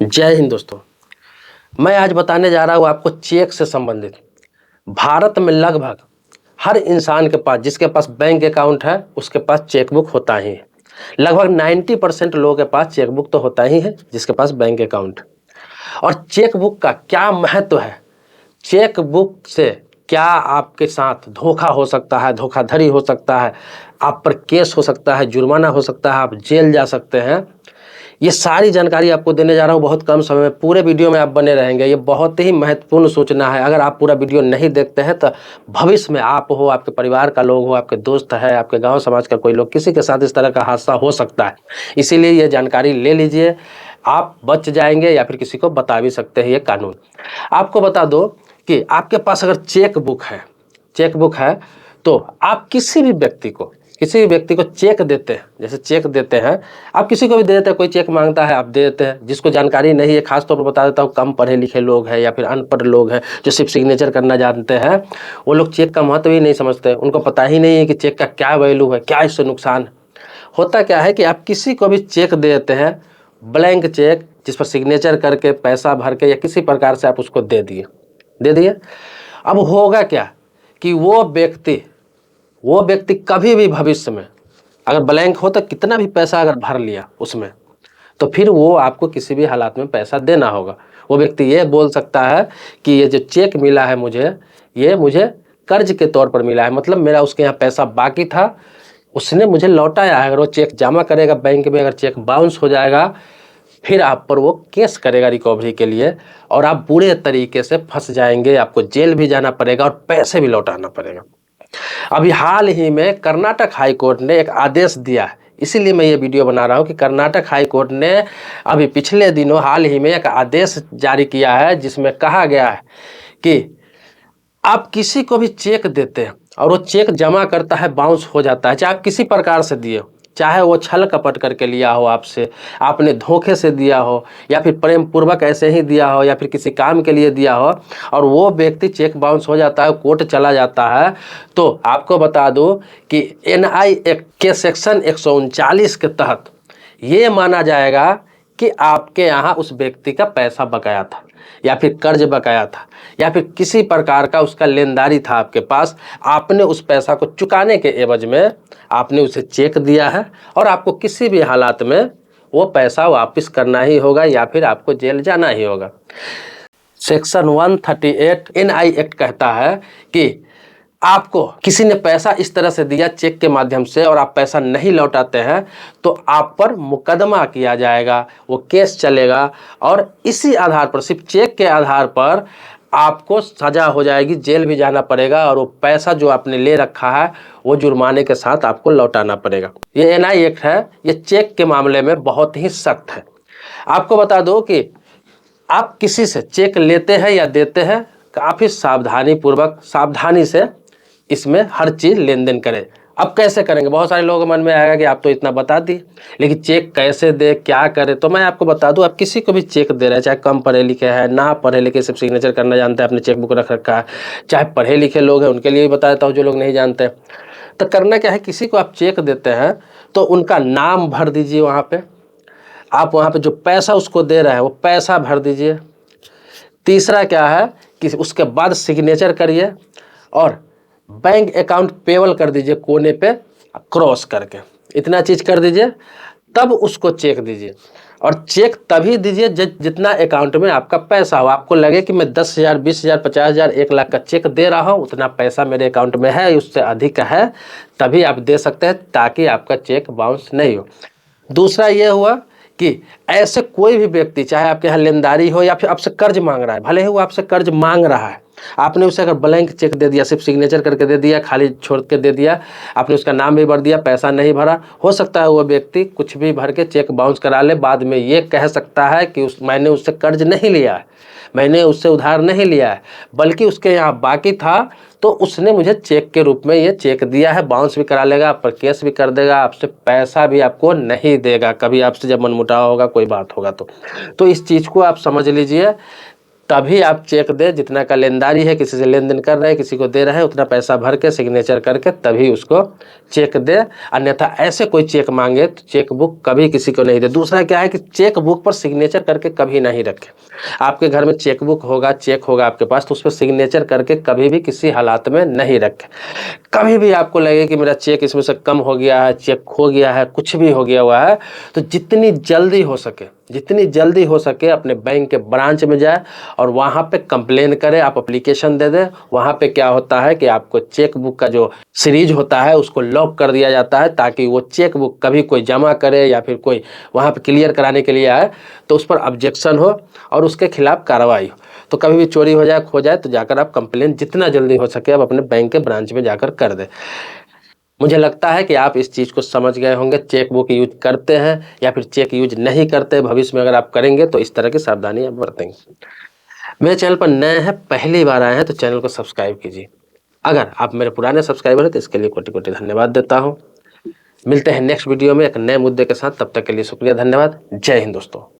जय हिंद दोस्तों। मैं आज बताने जा रहा हूँ आपको चेक से संबंधित। भारत में लगभग हर इंसान के पास, जिसके पास बैंक अकाउंट है, उसके पास चेकबुक होता ही है। लगभग 90% लोगों के पास चेकबुक तो होता ही है जिसके पास बैंक अकाउंट। और चेकबुक का क्या महत्व है, चेकबुक से क्या आपके साथ धोखा हो सकता है, धोखाधड़ी हो सकता है, आप पर केस हो सकता है, जुर्माना हो सकता है, आप जेल जा सकते हैं, ये सारी जानकारी आपको देने जा रहा हूँ बहुत कम समय में। पूरे वीडियो में आप बने रहेंगे। ये बहुत ही महत्वपूर्ण सूचना है। अगर आप पूरा वीडियो नहीं देखते हैं तो भविष्य में आप हो, आपके परिवार का लोग हो, आपके दोस्त है, आपके गांव समाज का कोई लोग, किसी के साथ इस तरह का हादसा हो सकता है। इसीलिए ये जानकारी ले लीजिए, आप बच जाएंगे या फिर किसी को बता भी सकते हैं। ये कानून आपको बता दो कि आपके पास अगर चेक बुक है तो आप किसी भी व्यक्ति को चेक देते हैं। जैसे चेक देते हैं, आप किसी को भी दे देते हैं, कोई चेक मांगता है आप दे देते हैं। जिसको जानकारी नहीं है, खास तौर पर बता देता हूँ, कम पढ़े लिखे लोग हैं या फिर अनपढ़ लोग हैं जो सिर्फ सिग्नेचर करना जानते हैं, वो लोग चेक का महत्व ही नहीं समझते। उनको पता ही नहीं है कि चेक का क्या वैल्यू है, क्या इससे नुकसान है। होता क्या है कि आप किसी को भी चेक दे देते हैं, ब्लैंक चेक जिस पर सिग्नेचर करके, पैसा भर के या किसी प्रकार से आप उसको दे दिए। अब होगा क्या कि वो व्यक्ति कभी भी भविष्य में अगर ब्लैंक हो तो कितना भी पैसा अगर भर लिया उसमें, तो फिर वो आपको किसी भी हालात में पैसा देना होगा। वो व्यक्ति ये बोल सकता है कि ये जो चेक मिला है मुझे, ये मुझे कर्ज के तौर पर मिला है, मतलब मेरा उसके यहाँ पैसा बाकी था, उसने मुझे लौटाया है। अगर वो चेक जमा करेगा बैंक में, अगर चेक बाउंस हो जाएगा, फिर आप पर वो केस करेगा रिकवरी के लिए, और आप बुरे तरीके से फंस जाएंगे। आपको जेल भी जाना पड़ेगा और पैसे भी लौटाना पड़ेगा। अभी हाल ही में कर्नाटक हाई कोर्ट ने एक आदेश दिया है, इसीलिए मैं ये वीडियो बना रहा हूँ कि कर्नाटक हाई कोर्ट ने अभी पिछले दिनों हाल ही में एक आदेश जारी किया है, जिसमें कहा गया है कि आप किसी को भी चेक देते हैं और वो चेक जमा करता है, बाउंस हो जाता है, चाहे आप किसी प्रकार से दिए हो, चाहे वो छल कपट करके लिया हो आपसे, आपने धोखे से दिया हो, या फिर प्रेम पूर्वक ऐसे ही दिया हो, या फिर किसी काम के लिए दिया हो, और वो व्यक्ति चेक बाउंस हो जाता है, कोर्ट चला जाता है, तो आपको बता दूं कि एनआई एक्ट के सेक्शन 139 के तहत ये माना जाएगा कि आपके यहाँ उस व्यक्ति का पैसा बकाया था, या फिर कर्ज बकाया था, या फिर किसी प्रकार का उसका लेनदारी था आपके पास। आपने उस पैसा को चुकाने के एवज में आपने उसे चेक दिया है, और आपको किसी भी हालात में वो पैसा वापस करना ही होगा या फिर आपको जेल जाना ही होगा। सेक्शन 138 एनआई एक्ट कहता है कि आपको किसी ने पैसा इस तरह से दिया चेक के माध्यम से, और आप पैसा नहीं लौटाते हैं, तो आप पर मुकदमा किया जाएगा, वो केस चलेगा, और इसी आधार पर, सिर्फ चेक के आधार पर आपको सजा हो जाएगी, जेल भी जाना पड़ेगा, और वो पैसा जो आपने ले रखा है वो जुर्माने के साथ आपको लौटाना पड़ेगा। ये एनआई एक्ट है, ये चेक के मामले में बहुत ही सख्त है। आपको बता दो कि आप किसी से चेक लेते हैं या देते हैं, काफ़ी सावधानी से इसमें हर चीज़ लेन देन करें। अब कैसे करेंगे, बहुत सारे लोगों के मन में आएगा कि आप तो इतना बता दिए, लेकिन चेक कैसे दे, क्या करें, तो मैं आपको बता दूं। आप किसी को भी चेक दे रहे हैं, चाहे कम पढ़े लिखे हैं, ना पढ़े लिखे, सिर्फ सिग्नेचर करना जानते हैं, अपने चेक बुक रख रखा है, चाहे पढ़े लिखे लोग हैं, उनके लिए भी बता देता हूँ जो लोग नहीं जानते। तो करना क्या है, किसी को आप चेक देते हैं तो उनका नाम भर दीजिए वहाँ पे, आप वहाँ पे जो पैसा उसको दे रहे हैं वो पैसा भर दीजिए। तीसरा क्या है कि उसके बाद सिग्नेचर करिए और बैंक अकाउंट पेबल कर दीजिए, कोने पे क्रॉस करके, इतना चीज़ कर दीजिए, तब उसको चेक दीजिए। और चेक तभी दीजिए जितना अकाउंट में आपका पैसा हो। आपको लगे कि मैं 10,000, 20,000, 50,000, 1 लाख का चेक दे रहा हूँ, उतना पैसा मेरे अकाउंट में है, उससे अधिक है, तभी आप दे सकते हैं, ताकि आपका चेक बाउंस नहीं हो। दूसरा ये हुआ कि ऐसे कोई भी व्यक्ति, चाहे आपके यहाँ लेनदारी हो या फिर आपसे कर्ज मांग रहा है, भले ही वो आपसे कर्ज मांग रहा है, आपने उसे अगर ब्लैंक चेक दे दिया, सिर्फ सिग्नेचर करके दे दिया, खाली छोड़ के दे दिया, आपने उसका नाम भी भर दिया, पैसा नहीं भरा, हो सकता है वो व्यक्ति कुछ भी भर के चेक बाउंस करा ले, बाद में ये कह सकता है कि मैंने उससे कर्ज नहीं लिया है, मैंने उससे उधार नहीं लिया है, बल्कि उसके यहाँ बाकी था, तो उसने मुझे चेक के रूप में ये चेक दिया है। बाउंस भी करा लेगा, आप पर केस भी कर देगा, आपसे पैसा भी आपको नहीं देगा कभी, आपसे जब मनमुटाव होगा, कोई बात होगा तो इस चीज़ को आप समझ लीजिए। तभी आप चेक दे, जितना का लेनदारी है, किसी से लेन देन कर रहे हैं, किसी को दे रहे हैं, उतना पैसा भर के सिग्नेचर करके तभी उसको चेक दे। अन्यथा ऐसे कोई चेक मांगे तो चेक बुक कभी किसी को नहीं दे। दूसरा क्या है कि चेक बुक पर सिग्नेचर करके कभी नहीं रखे। आपके घर में चेक बुक होगा, चेक होगा आपके पास, तो उस पर सिग्नेचर करके कभी भी किसी हालात में नहीं रखे। कभी भी आपको लगे कि मेरा चेक इसमें से कम हो गया है, चेक खो गया है, कुछ भी हो गया हुआ है, तो जितनी जल्दी हो सके अपने बैंक के ब्रांच में जाए और वहाँ पे कंप्लेन करें, आप एप्लीकेशन दे दें। वहाँ पे क्या होता है कि आपको चेक बुक का जो सीरीज होता है उसको लॉक कर दिया जाता है, ताकि वो चेक बुक कभी कोई जमा करे या फिर कोई वहाँ पे क्लियर कराने के लिए आए तो उस पर ऑब्जेक्शन हो और उसके खिलाफ कार्रवाई हो। तो कभी भी चोरी हो जाए, खो जाए, तो जाकर आप कंप्लेन जितना जल्दी हो सके आप अपने बैंक के ब्रांच में जाकर कर दें। मुझे लगता है कि आप इस चीज़ को समझ गए होंगे। चेक बुक यूज करते हैं या फिर चेक यूज नहीं करते, भविष्य में अगर आप करेंगे तो इस तरह की सावधानी आप बरतेंगे। मेरे चैनल पर नए हैं, पहली बार आए हैं, तो चैनल को सब्सक्राइब कीजिए। अगर आप मेरे पुराने सब्सक्राइबर हैं तो इसके लिए कोटि कोटि धन्यवाद देता हूँ। मिलते हैं नेक्स्ट वीडियो में एक नए मुद्दे के साथ, तब तक के लिए शुक्रिया, धन्यवाद। जय हिंद दोस्तों।